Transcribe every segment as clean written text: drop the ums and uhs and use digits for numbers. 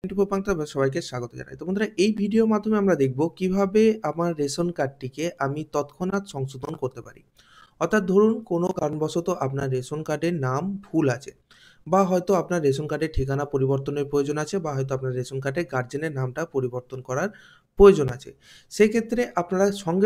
24 পান্তা সবাইকে স্বাগত জানাই। তো বন্ধুরা এই ভিডিওর মাধ্যমে আমরা দেখব কিভাবে আমার রেশন কার্ডটিকে আমি তৎক্ষণাৎ সংশোধন করতে পারি। অর্থাৎ ধরুন কোনো কারণবশত আপনার রেশন কার্ডের নাম ভুল আছে বা হয়তো আপনার রেশন কার্ডের ঠিকানা পরিবর্তনের প্রয়োজন আছে বা হয়তো আপনার রেশন কার্ডের গার্জেনের নামটা পরিবর্তন করার প্রয়োজন আছে। সেক্ষেত্রে আপনারা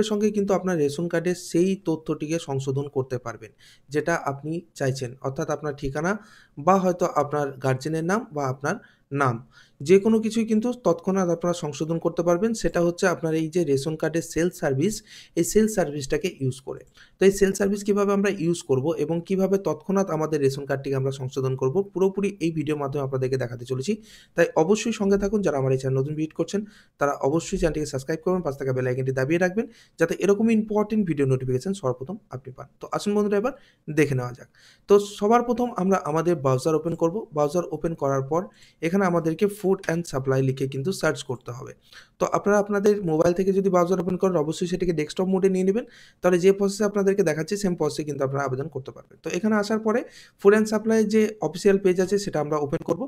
সঙ্গে কিন্তু আপনার রেশন কার্ডের সেই তথ্যটিকে সংশোধন করতে পারবেন, যেটা আপনি চাইছেন। অর্থাৎ আপনার ঠিকানা বা হয়তো আপনার গার্জেনের নাম বা আপনার নাম। যেকোনো কিছুই কিন্তু তৎক্ষণাৎ আপনারা সংশোধন করতে পারবেন। সেটা হচ্ছে আপনার এই যে রেশন কার্ডের সেলফ সার্ভিস, এই সেলফ সার্ভিসটাকে ইউজ করে। তো এই সেলফ সার্ভিস কিভাবে আমরা ইউজ করব এবং কিভাবে তৎক্ষণাৎ আমাদের রেশন কার্ডটিকে আমরা সংশোধন করব, পুরোপুরি এই ভিডিওর মাধ্যমে আপনাদেরকে দেখাতে চলেছি। তাই অবশ্যই সঙ্গে থাকুন। যারা আমার এই চ্যানেল নতুন ভিজিট করছেন, তারা অবশ্যই চ্যানেলটিকে সাবস্ক্রাইব করবেন, পাশে থাকা বেল আইকনটি দাবিয়ে রাখবেন, যাতে এরকমই ইম্পোর্টেন্ট ভিডিও নোটিফিকেশন সর্বপ্রথম আপনি পান। তো আসুন বন্ধুরা এবার দেখে নেওয়া যাক। তো সবার প্রথম আমরা আমাদের ব্রাউজার ওপেন করব। ব্রাউজার ওপেন করার পর এখানে আমাদেরকে ফুড অ্যান্ড সাপ্লাই লিখে কিন্তু সার্চ করতে হবে। তো আপনারা আপনাদের মোবাইল থেকে যদি ব্রাউজার ওপেন করেন, অবশ্যই সেটাকে ডেস্কটপ মোডে নিয়ে নেবেন। তাহলে যে প্রসেসে আপনাদেরকে দেখাচ্ছি সেম প্রসেসে কিন্তু আপনারা আবেদন করতে পারবেন। তো এখানে আসার পরে ফুড অ্যান্ড সাপ্লাইয়ের যে অফিসিয়াল পেজ আছে সেটা আমরা ওপেন করব।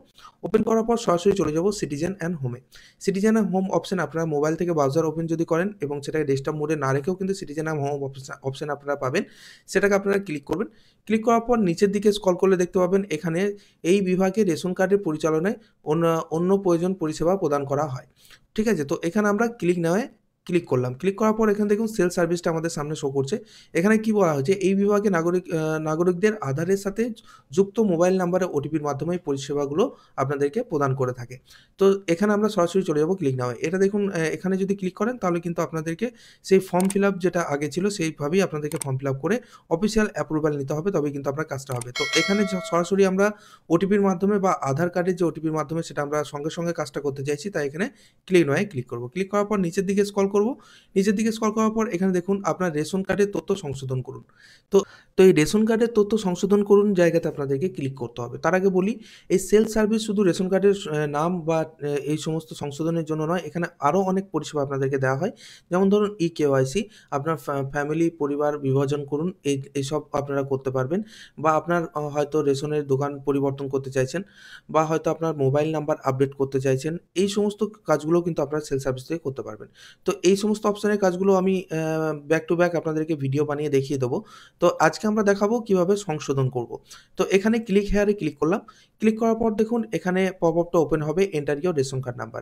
ওপেন করার পর সরাসরি চলে যাব সিটিজেন অ্যান্ড হোমে। সিটিজেন অ্যান্ড হোম অপশন আপনারা মোবাইল থেকে ব্রাউজার ওপেন যদি করেন এবং সেটাকে ডেস্কটপ মোডে না রেখেও কিন্তু সিটিজেন অ্যান্ড হোম অপশন আপনারা পাবেন। সেটাকে আপনারা ক্লিক করবেন। ক্লিক করার পর নিচের দিকে স্ক্রল করলে দেখতে পাবেন এখানে এই বিভাগে রেশন কার্ডের পরিচালনায় অন্য প্রয়োজন পরিষেবা প্রদান করা হয়। ঠিক আছে? তো এখানে আমরা ক্লিক করলাম। ক্লিক করার পর এখানে দেখুন সেলফ সার্ভিসটা আমাদের সামনে শো করছে। এখানে কি বলা হয়েছে, এই বিভাগে নাগরিকদের আধারের সাথে যুক্ত মোবাইল নাম্বারে ওটিপির মাধ্যমে এই পরিষেবাগুলো আপনাদেরকে প্রদান করে থাকে। তো এখানে আমরা সরাসরি চলে যাব ক্লিক নাও এ। এটা দেখুন এখানে যদি ক্লিক করেন তাহলে কিন্তু আপনাদেরকে সেই ফর্ম ফিল আপ যেটা আগে ছিল সেইভাবেই আপনাদেরকে ফর্ম ফিল আপ করে অফিসিয়াল অ্যাপ্রুভাল নিতে হবে, তবেই কিন্তু আপনার কাজটা হবে। তো এখানে সরাসরি আমরা ওটিপির মাধ্যমে বা আধার কার্ডের যে ওটিপির মাধ্যমে সেটা আমরা সঙ্গে কাজটা করতে চাইছি, তাই এখানে ক্লিক নয় ক্লিক করব। ক্লিক করার পর নিচের দিকে স্ক্রল করব। নিচের দিকে স্ক্রল করার পর এখানে দেখুন আপনার রেশন কার্ডের তথ্য সংশোধন করুন। তো তো এই রেশন কার্ডের তথ্য সংশোধন করুন জায়গাতে আপনাদেরকে ক্লিক করতে হবে। তার আগে বলি, এই সেলফ সার্ভিস শুধু রেশন কার্ডের নাম বা এই সমস্ত সংশোধনের জন্য নয়, এখানে আরও অনেক পরিষেবা আপনাদেরকে দেওয়া হয়। যেমন ধরুন কেওয়াইসি, আপনার ফ্যামিলি পরিবার বিভাজন করুন, এইসব আপনারা করতে পারবেন। বা আপনার হয়তো রেশনের দোকান পরিবর্তন করতে চাইছেন বা হয়তো আপনার মোবাইল নাম্বার আপডেট করতে চাইছেন। এই সমস্ত কাজগুলোও কিন্তু আপনারা সেলফ সার্ভিস থেকে করতে পারবেন। তো এই সমস্ত অপশনের কাজগুলো আমি ব্যাক টু ব্যাক আপনাদেরকে ভিডিও বানিয়ে দেখিয়ে দেবো। তো আজকে আমরা দেখাবো কিভাবে সংশোধন করব। তো এখানে ক্লিক হেয়ারে ক্লিক করলাম। ক্লিক করার পর দেখুন এখানে পপ আপটা ওপেন হবে, enter your ration card number.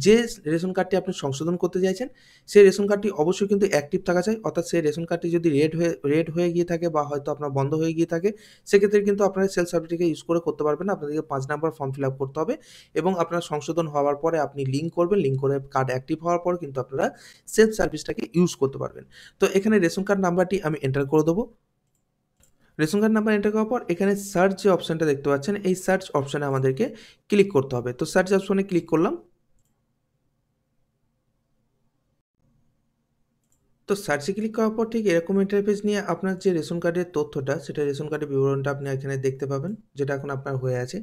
যে রেশন কার্ডটি আপনি সংশোধন করতে চাইছেন সেই রেশন কার্ডটি অবশ্যই কিন্তু অ্যাক্টিভ থাকা চাই। অর্থাৎ সেই রেশন কার্ডটি যদি রেড হয়ে গিয়ে থাকে বা হয়তো আপনার বন্ধ হয়ে গিয়ে থাকে, সেক্ষেত্রে কিন্তু আপনারা সেলফ সার্ভিসটিকে ইউজ করে করতে পারবেন না। আপনাদেরকে ৫ নাম্বার ফর্ম ফিল আপ করতে হবে এবং আপনার সংশোধন হওয়ার পরে আপনি লিঙ্ক করবেন। লিঙ্ক করে কার্ড অ্যাক্টিভ হওয়ার পর কিন্তু আপনারা সেলফ সার্ভিসটাকে ইউজ করতে পারবেন। তো এখানে রেশন কার্ড নাম্বারটি আমি এন্টার করে দেবো। রেশন কার্ড নাম্বার এন্টার করার পর এখানে সার্চ যে অপশানটা দেখতে পাচ্ছেন, এই সার্চ অপশানে আমাদেরকে ক্লিক করতে হবে। তো সার্চ অপশানে ক্লিক করলাম। তো সার্চে ক্লিক করার পর ঠিক এরকম ইন্টারফেস নিয়ে আপনার যে রেশন কার্ডের তথ্যটা, সেটা রেশন কার্ডের বিবরণটা আপনি এখানে দেখতে পাবেন, যেটা এখন আপনার হয়ে আছে।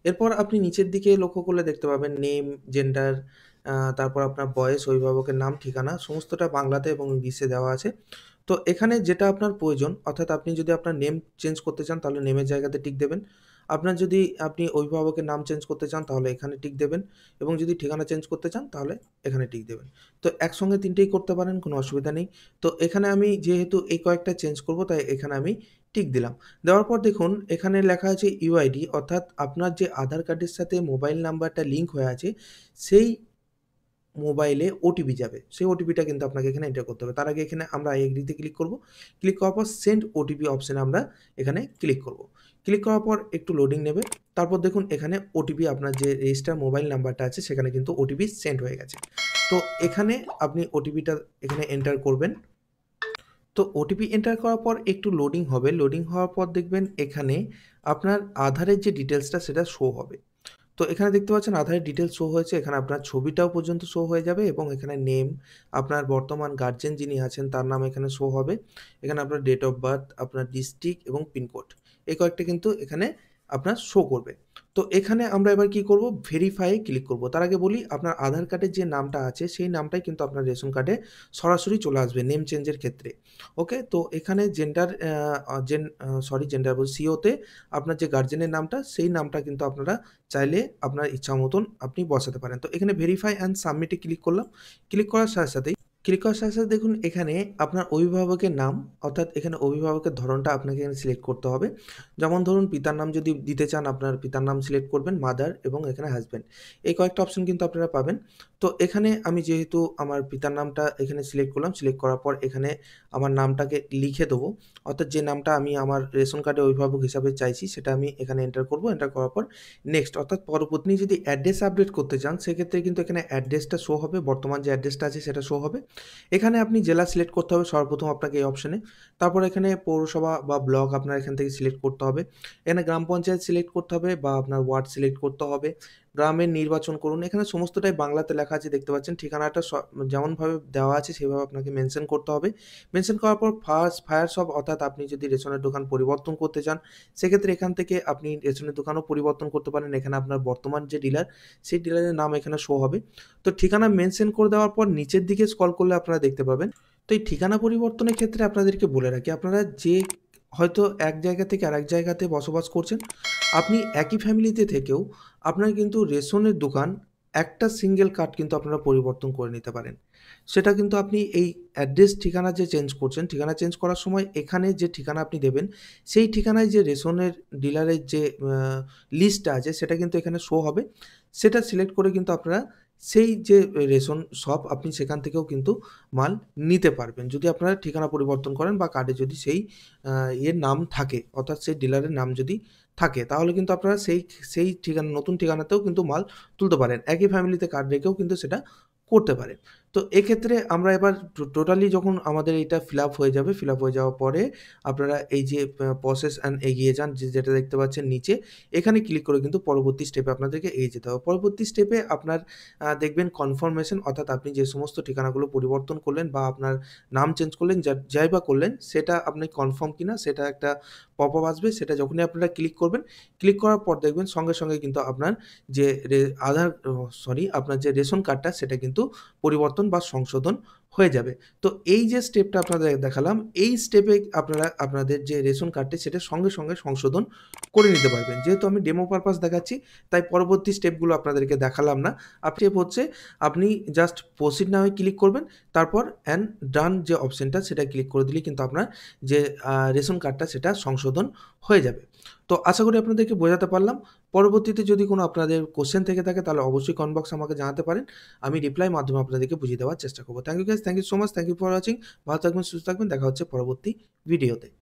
এরপর আপনি নিচের দিকে লক্ষ্য করলে দেখতে পাবেন নেম, জেন্ডার, তারপর আপনার বয়স, অভিভাবকের নাম, ঠিকানা সমস্তটা বাংলাতে এবং ইংলিশে দেওয়া আছে। তো এখানে যেটা আপনার প্রয়োজন, অর্থাৎ আপনি যদি আপনার নেম চেঞ্জ করতে চান তাহলে নেমের জায়গাতে টিক দেবেন। আপনার যদি আপনি অভিভাবকের নাম চেঞ্জ করতে চান তাহলে এখানে টিক দেবেন এবং যদি ঠিকানা চেঞ্জ করতে চান তাহলে এখানে টিক দেবেন। তো একসঙ্গে ৩ টেই করতে পারেন, কোনো অসুবিধা নেই। তো এখানে আমি যেহেতু এই কয়েকটা চেঞ্জ করব তাই এখানে আমি টিক দিলাম। দেওয়ার পর দেখুন এখানে লেখা আছে ইউআইডি, অর্থাৎ আপনার যে আধার কার্ডের সাথে মোবাইল নাম্বারটা লিঙ্ক হয়ে আছে সেই মোবাইলে ওটিপি যাবে। সেই ওটিপিটা কিন্তু আপনাকে এখানে এন্টার করতে হবে। তার আগে এখানে আমরা এগ্রিতে ক্লিক করব। ক্লিক করার পর সেন্ড ওটিপি অপশনে আমরা এখানে ক্লিক করব। ক্লিক করার পর একটু লোডিং নেবে। তারপর দেখুন এখানে ওটিপি, আপনার যে রেজিস্টার মোবাইল নাম্বারটা আছে সেখানে কিন্তু ওটিপি সেন্ড হয়ে গেছে। তো এখানে আপনি ওটিপিটা এখানে এন্টার করবেন। তো ওটিপি এন্টার করার পর একটু লোডিং হবে। লোডিং হওয়ার পর দেখবেন এখানে আপনার আধারের যে ডিটেইলসটা সেটা শো হবে। তো এখানে দেখতে পাচ্ছেন আধারের ডিটেইলস শো হয়েছে। এখানে আপনার ছবিটাও পর্যন্ত শো হয়ে যাবে এবং এখানে নেম, আপনার বর্তমান গার্জিয়ান যিনি আছেন তার নাম এখানে শো হবে। এখানে আপনার ডেট অফ বার্থ, আপনার ডিস্ট্রিক্ট এবং পিনকোড, এই কয়েকটা কিন্তু এখানে আপনার শো করবে। তো এখানে আমরা এবার কি করব? ভেরিফাই এ ক্লিক করব। তার আগে বলি আপনার আধার কার্ডের যে নামটা আছে সেই নামটাই কিন্তু আপনার রেশন কার্ডে সরাসরি চলে আসবে নেম চেঞ্জের ক্ষেত্রে। ওকে? তো এখানে জেন্ডার জেন্ডার বলছি সিওতে আপনার যে গার্ডিয়ানের নামটা সেই নামটা কিন্তু আপনারা চাইলে আপনার ইচ্ছা মতন আপনি বসাতে পারেন। তো এখানে verify and submit A click করলাম। ক্লিক করার সাথে সাথেই দেখুন এখানে আপনার অভিভাবকের নাম অর্থাৎ এখানে অভিভাবকের ধরনটা আপনাকে এখানে সিলেক্ট করতে হবে। যেমন ধরুন পিতার নাম যদি দিতে চান আপনার পিতার নাম সিলেক্ট করবেন মাদার এবং এখানে হাসব্যান্ড। এই কয়েকটা অপশন কিন্তু আপনারা পাবেন। তো এখানে আমি যেহেতু আমার পিতার নামটা এখানে সিলেক্ট করলাম, সিলেক্ট করার পর এখানে আমার নামটাকে লিখে দেবো। অর্থাৎ যে নামটা আমি আমার রেশন কার্ডে অভিভাবক হিসাবে চাইছি সেটা আমি এখানে এন্টার করব। এন্টার করার পর নেক্সট অর্থাৎ পরবর্তী যদি অ্যাড্রেস আপডেট করতে চান সেক্ষেত্রে কিন্তু এখানে অ্যাড্রেসটা শো হবে, বর্তমান যে অ্যাড্রেসটা আছে সেটা শো হবে। এখানে আপনি জেলা সিলেক্ট করতে হবে সর্বপ্রথম আপনাকে এই অপশনে। তারপর এখানে পৌরসভা বা ব্লক আপনার এখান থেকে সিলেক্ট করতে হবে। এখানে গ্রাম পঞ্চায়েত সিলেক্ট করতে হবে বা আপনার ওয়ার্ড সিলেক্ট করতে হবে। গ্রামের নির্বাচন করুন। এখানে সমস্তটাই বাংলাতে লেখা আছে দেখতে পাচ্ছেন। ঠিকানাটা যেমনভাবে দেওয়া আছে সেভাবে আপনাকে মেনশন করতে হবে। মেনশন করার পর ফায়ার শপ অর্থাৎ আপনি যদি রেশনের দোকান পরিবর্তন করতে চান সেক্ষেত্রে এখান থেকে আপনি রেশনের দোকানও পরিবর্তন করতে পারেন। এখানে আপনার বর্তমান যে ডিলার সেই ডিলারের নাম এখানে শো হবে। তো ঠিকানা মেনশন করে দেওয়ার পর নিচের দিকে স্ক্রল করলে আপনারা দেখতে পাবেন। তো এই ঠিকানা পরিবর্তনের ক্ষেত্রে আপনাদেরকে বলে রাখি আপনারা যে হয়তো এক জায়গা থেকে আরেক জায়গাতে বসবাস করছেন, আপনি একই ফ্যামিলিতে থেকেও আপনার কিন্তু রেশনের দোকান একটা সিঙ্গেল কার্ড কিন্তু আপনারা পরিবর্তন করে নিতে পারেন। সেটা কিন্তু আপনি এই অ্যাড্রেস ঠিকানা যে চেঞ্জ করছেন, ঠিকানা চেঞ্জ করার সময় এখানে যে ঠিকানা আপনি দেবেন, সেই ঠিকানায় যে রেশনের ডিলারের যে লিস্টটা আছে সেটা কিন্তু এখানে শো হবে। সেটা সিলেক্ট করে কিন্তু আপনারা সেই যে রেশন শপ আপনি সেখান থেকেও কিন্তু মাল নিতে পারবেন। যদি আপনারা ঠিকানা পরিবর্তন করেন বা কার্ডে যদি সেই ইয়ের নাম থাকে অর্থাৎ সেই ডিলারের নাম যদি থাকে তাহলে কিন্তু আপনারা সেই ঠিকানা নতুন ঠিকানাতেও কিন্তু মাল তুলতে পারেন। একই ফ্যামিলিতে কার্ড রেখেও কিন্তু সেটা করতে পারেন। তো এক্ষেত্রে আমরা এবার টোটালি যখন আমাদের এটা ফিল আপ হয়ে যাবে, ফিল আপ হয়ে যাওয়ার পরে আপনারা এই যে প্রসেস অ্যান্ড এগিয়ে যান যেটা দেখতে পাচ্ছেন নিচে, এখানে ক্লিক করে কিন্তু পরবর্তী স্টেপে আপনাদেরকে এগিয়ে যেতে হবে। পরবর্তী স্টেপে আপনার দেখবেন কনফার্মেশন অর্থাৎ আপনি যে সমস্ত ঠিকানাগুলো পরিবর্তন করলেন বা আপনার নাম চেঞ্জ করলেন যাই বা করলেন সেটা আপনি কনফার্ম কিনা সেটা একটা পপআপ আসবে। সেটা যখনই আপনারা ক্লিক করবেন, ক্লিক করার পর দেখবেন সঙ্গে সঙ্গে কিন্তু আপনার যে আপনার যে রেশন কার্ডটা সেটা কিন্তু পরিবর্তন বা সংশোধন হয়ে যাবে। তো এই যে স্টেপটা আপনাদের দেখালাম, এই স্টেপে আপনারা আপনাদের যে রেশন কার্ডটি সেটা সঙ্গে সঙ্গে সংশোধন করে নিতে পারবেন। যেহেতু আমি ডেমো পারপাস দেখাচ্ছি তাই পরবর্তী স্টেপগুলো আপনাদেরকে দেখালাম না। স্টেপ হচ্ছে আপনি জাস্ট প্রসিড নাও ক্লিক করবেন, তারপর অ্যান্ড ডান যে অপশনটা সেটা ক্লিক করে দিলেই কিন্তু আপনার যে রেশন কার্ডটা সেটা সংশোধন হয়ে যাবে। তো আশা করি আপনাদেরকে বোঝাতে পারলাম। পরবর্তীতে যদি কোনো আপনাদের কোয়েশ্চেন থেকে থাকে তাহলে অবশ্যই কমেন্ট বক্সে আমাকে জানাতে পারেন। আমি রিপ্লাই মাধ্যমে আপনাদেরকে বুঝিয়ে দেওয়ার চেষ্টা করব। Thank you guys, thank you so much, thank you for watching. ভালো থাকবেন, সুস্থ থাকবেন। দেখা হচ্ছে পরবর্তী ভিডিওতে।